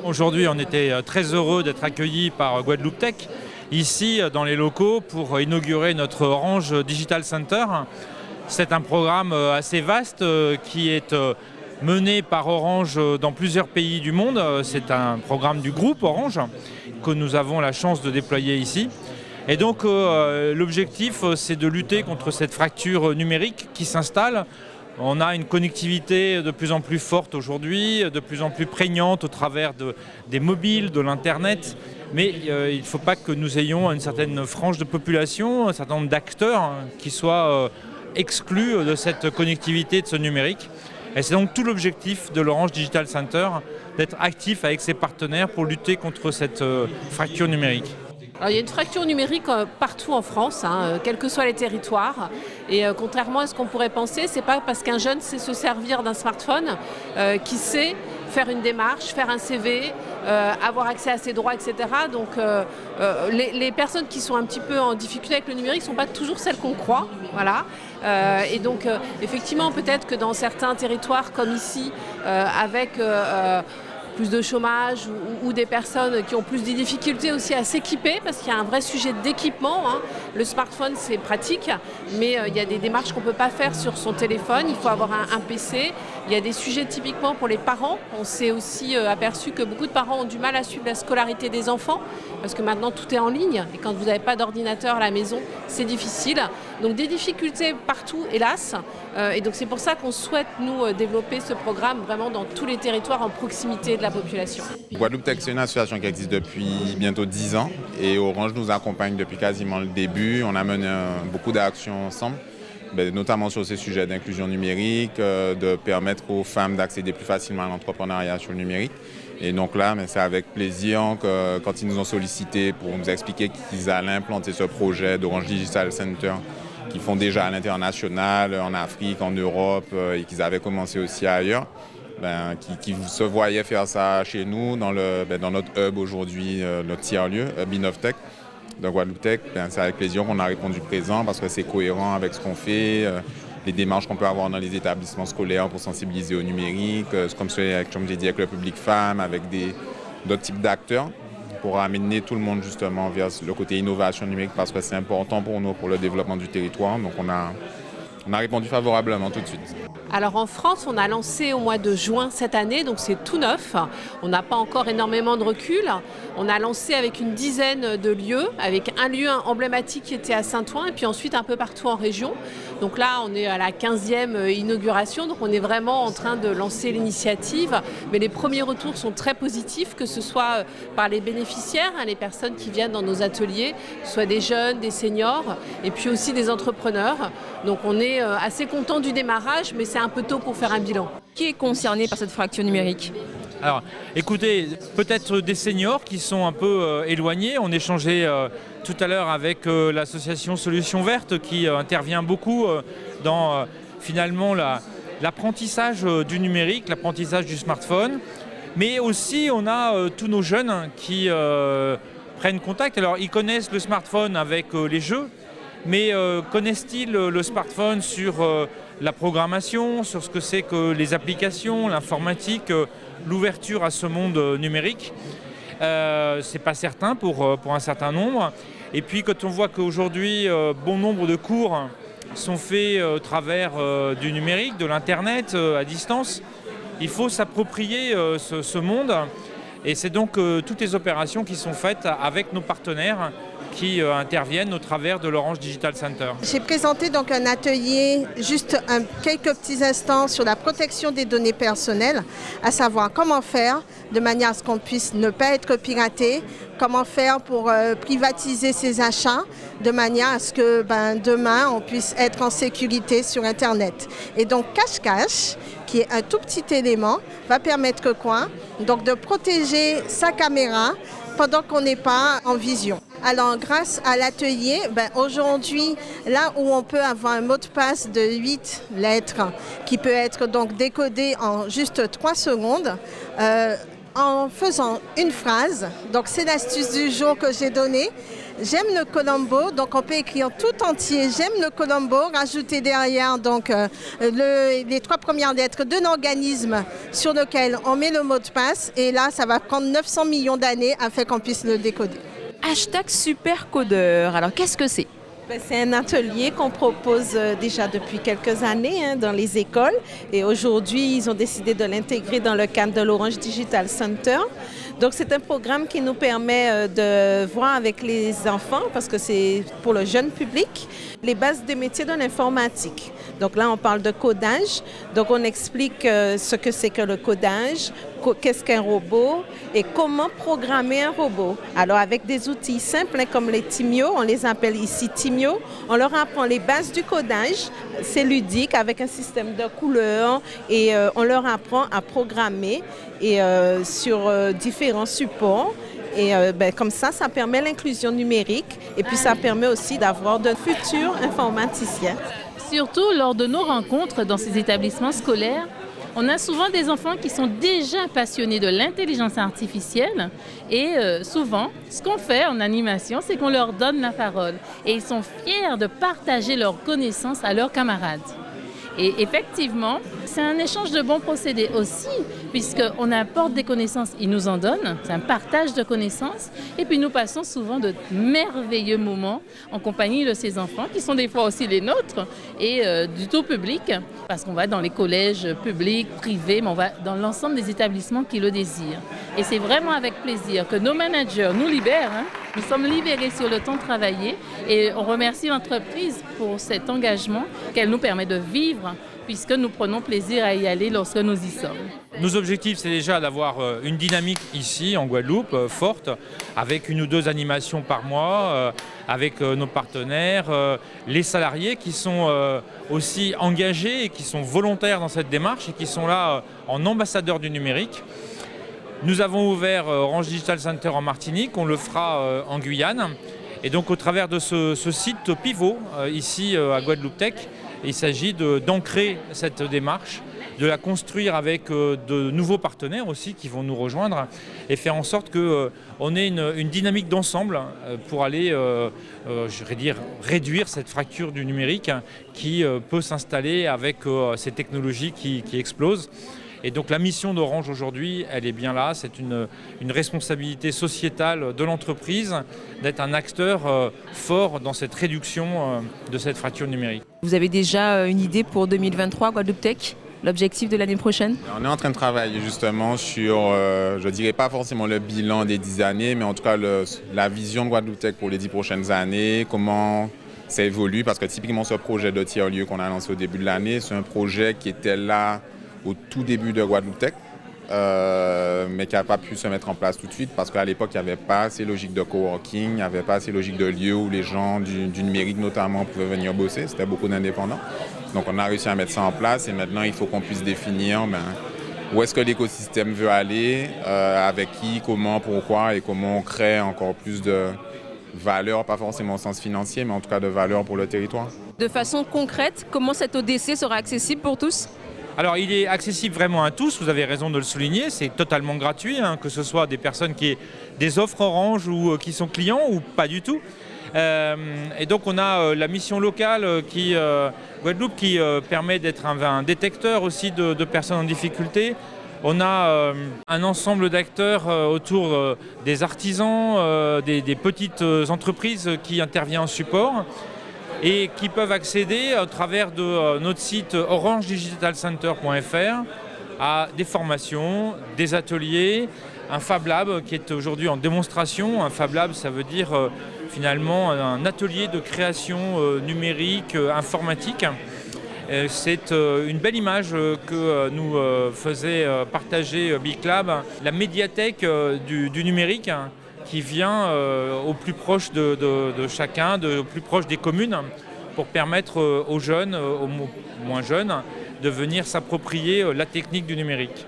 Aujourd'hui, on était très heureux d'être accueillis par Guadeloupe Tech, ici dans les locaux, pour inaugurer notre Orange Digital Center. C'est un programme assez vaste qui est mené par Orange dans plusieurs pays du monde. C'est un programme du groupe Orange que nous avons la chance de déployer ici. Et donc l'objectif, c'est de lutter contre cette fracture numérique qui s'installe. On a une connectivité de plus en plus forte aujourd'hui, de plus en plus prégnante au travers des mobiles, de l'Internet. Mais il ne faut pas que nous ayons une certaine frange de population, un certain nombre d'acteurs qui soient exclus de cette connectivité, de ce numérique. Et c'est donc tout l'objectif de l'Orange Digital Center, d'être actif avec ses partenaires pour lutter contre cette fracture numérique. Alors, il y a une fracture numérique partout en France, quels que soient les territoires. Et contrairement à ce qu'on pourrait penser, c'est pas parce qu'un jeune sait se servir d'un smartphone qu'il sait faire une démarche, faire un CV, avoir accès à ses droits, etc. Donc les personnes qui sont un petit peu en difficulté avec le numérique ne sont pas toujours celles qu'on croit. Voilà. Et donc effectivement, peut-être que dans certains territoires comme ici, avec plus de chômage ou des personnes qui ont plus de difficultés aussi à s'équiper, parce qu'il y a un vrai sujet d'équipement. Le smartphone, c'est pratique, mais il y a des démarches qu'on ne peut pas faire sur son téléphone. Il faut avoir un PC. Il y a des sujets typiquement pour les parents. On s'est aussi aperçu que beaucoup de parents ont du mal à suivre la scolarité des enfants, parce que maintenant tout est en ligne. Et quand vous n'avez pas d'ordinateur à la maison, c'est difficile. Donc des difficultés partout, hélas. Et donc c'est pour ça qu'on souhaite, nous, développer ce programme vraiment dans tous les territoires en proximité de la population. Guadeloupe Tech, c'est une association qui existe depuis bientôt 10 ans et Orange nous accompagne depuis quasiment le début. On a mené beaucoup d'actions ensemble, notamment sur ces sujets d'inclusion numérique, de permettre aux femmes d'accéder plus facilement à l'entrepreneuriat sur le numérique. Et donc là, c'est avec plaisir que quand ils nous ont sollicité pour nous expliquer qu'ils allaient implanter ce projet d'Orange Digital Center, qu'ils font déjà à l'international, en Afrique, en Europe, et qu'ils avaient commencé aussi ailleurs, qui se voyaient faire ça chez nous, dans notre hub aujourd'hui, notre tiers-lieu, Hub InnovTech. Donc Guadeloupe Tech, c'est avec plaisir qu'on a répondu présent parce que c'est cohérent avec ce qu'on fait, les démarches qu'on peut avoir dans les établissements scolaires pour sensibiliser au numérique, comme j'ai dit, avec le public femme, avec d'autres types d'acteurs, pour amener tout le monde justement vers le côté innovation numérique parce que c'est important pour nous, pour le développement du territoire. Donc on a répondu favorablement tout de suite. Alors en France, on a lancé au mois de juin cette année, donc c'est tout neuf. On n'a pas encore énormément de recul. On a lancé avec une dizaine de lieux, avec un lieu emblématique qui était à Saint-Ouen et puis ensuite un peu partout en région. Donc là, on est à la 15e inauguration, donc on est vraiment en train de lancer l'initiative. Mais les premiers retours sont très positifs, que ce soit par les bénéficiaires, les personnes qui viennent dans nos ateliers, soit des jeunes, des seniors, et puis aussi des entrepreneurs. Donc on est assez content du démarrage, mais c'est un peu tôt pour faire un bilan. Qui est concerné par cette fracture numérique ? Alors, écoutez, peut-être des seniors qui sont un peu éloignés. On échangeait tout à l'heure avec l'association Solutions Vertes qui intervient beaucoup dans finalement l'apprentissage du numérique, l'apprentissage du smartphone. Mais aussi, on a tous nos jeunes qui prennent contact. Alors, ils connaissent le smartphone avec les jeux, mais connaissent-ils le smartphone sur la programmation, sur ce que c'est que les applications, l'informatique, l'ouverture à ce monde numérique? C'est pas certain pour un certain nombre. Et puis quand on voit qu'aujourd'hui, bon nombre de cours sont faits au travers du numérique, de l'Internet, à distance, il faut s'approprier ce monde. Et c'est donc toutes les opérations qui sont faites avec nos partenaires qui interviennent au travers de l'Orange Digital Center. J'ai présenté donc un atelier, juste quelques petits instants sur la protection des données personnelles, à savoir comment faire de manière à ce qu'on puisse ne pas être piraté, comment faire pour privatiser ses achats, de manière à ce que demain on puisse être en sécurité sur Internet. Et donc cache-cache, qui est un tout petit élément, va permettre quoi? Donc de protéger sa caméra pendant qu'on n'est pas en vision. Alors grâce à l'atelier, aujourd'hui, là où on peut avoir un mot de passe de 8 lettres qui peut être donc décodé en juste 3 secondes, en faisant une phrase, donc c'est l'astuce du jour que j'ai donnée, J'aime le Colombo, donc on peut écrire tout entier. J'aime le Colombo, rajouter derrière donc, les 3 premières lettres d'un organisme sur lequel on met le mot de passe. Et là, ça va prendre 900 millions d'années afin qu'on puisse le décoder. #supercodeur. Alors, qu'est-ce que c'est? C'est un atelier qu'on propose déjà depuis quelques années dans les écoles et aujourd'hui ils ont décidé de l'intégrer dans le cadre de l'Orange Digital Center. Donc c'est un programme qui nous permet de voir avec les enfants, parce que c'est pour le jeune public, les bases des métiers de l'informatique. Donc là on parle de codage, donc on explique ce que c'est que le codage, qu'est-ce qu'un robot et comment programmer un robot. Alors avec des outils simples comme les Timio, on les appelle ici Timio, on leur apprend les bases du codage, c'est ludique avec un système de couleurs et on leur apprend à programmer et sur différents supports. Et comme ça permet l'inclusion numérique et puis ça permet aussi d'avoir de futurs informaticiens. Surtout lors de nos rencontres dans ces établissements scolaires, on a souvent des enfants qui sont déjà passionnés de l'intelligence artificielle et souvent, ce qu'on fait en animation, c'est qu'on leur donne la parole et ils sont fiers de partager leurs connaissances à leurs camarades. Et effectivement, c'est un échange de bons procédés aussi, puisqu'on apporte des connaissances, ils nous en donnent, c'est un partage de connaissances, et puis nous passons souvent de merveilleux moments en compagnie de ces enfants, qui sont des fois aussi les nôtres, et du tout public, parce qu'on va dans les collèges publics, privés, mais on va dans l'ensemble des établissements qui le désirent. Et c'est vraiment avec plaisir que nos managers nous libèrent, Nous sommes libérés sur le temps de travailler et on remercie l'entreprise pour cet engagement qu'elle nous permet de vivre puisque nous prenons plaisir à y aller lorsque nous y sommes. Nos objectifs, c'est déjà d'avoir une dynamique ici en Guadeloupe forte, avec 1 ou 2 animations par mois, avec nos partenaires, les salariés qui sont aussi engagés et qui sont volontaires dans cette démarche et qui sont là en ambassadeurs du numérique. Nous avons ouvert Orange Digital Center en Martinique, on le fera en Guyane. Et donc au travers de ce site pivot, ici à Guadeloupe Tech, il s'agit d'ancrer cette démarche, de la construire avec de nouveaux partenaires aussi qui vont nous rejoindre et faire en sorte qu'on ait une dynamique d'ensemble pour aller réduire cette fracture du numérique qui peut s'installer avec ces technologies qui explosent. Et donc la mission d'Orange aujourd'hui, elle est bien là, c'est une responsabilité sociétale de l'entreprise d'être un acteur fort dans cette réduction de cette fracture numérique. Vous avez déjà une idée pour 2023, Guadeloupe Tech ? L'objectif de l'année prochaine? On est en train de travailler justement sur, je ne dirais pas forcément le bilan des 10 années, mais en tout cas la vision de Guadeloupe Tech pour les 10 prochaines années, comment ça évolue, parce que typiquement ce projet de tiers-lieu qu'on a lancé au début de l'année, c'est un projet qui était là au tout début de Guadeloupe Tech, mais qui n'a pas pu se mettre en place tout de suite parce qu'à l'époque, il n'y avait pas assez logique de coworking, il n'y avait pas assez logique de lieu où les gens du numérique notamment pouvaient venir bosser, c'était beaucoup d'indépendants. Donc on a réussi à mettre ça en place et maintenant il faut qu'on puisse définir où est-ce que l'écosystème veut aller, avec qui, comment, pourquoi et comment on crée encore plus de valeur, pas forcément au sens financier, mais en tout cas de valeur pour le territoire. De façon concrète, comment cet ODC sera accessible pour tous ? Alors il est accessible vraiment à tous, vous avez raison de le souligner, c'est totalement gratuit, que ce soit des personnes qui aient des offres Orange ou qui sont clients ou pas du tout. Et donc on a la mission locale Guadeloupe qui permet d'être un détecteur aussi de personnes en difficulté. On a un ensemble d'acteurs autour des artisans, des petites entreprises qui interviennent en support et qui peuvent accéder au travers de notre site orangedigitalcenter.fr à des formations, des ateliers, un Fab Lab qui est aujourd'hui en démonstration. Un Fab Lab, ça veut dire finalement un atelier de création numérique, informatique. C'est une belle image que nous faisait partager Big Lab, la médiathèque du numérique qui vient au plus proche de chacun, au plus proche des communes, pour permettre aux jeunes, aux moins jeunes, de venir s'approprier la technique du numérique.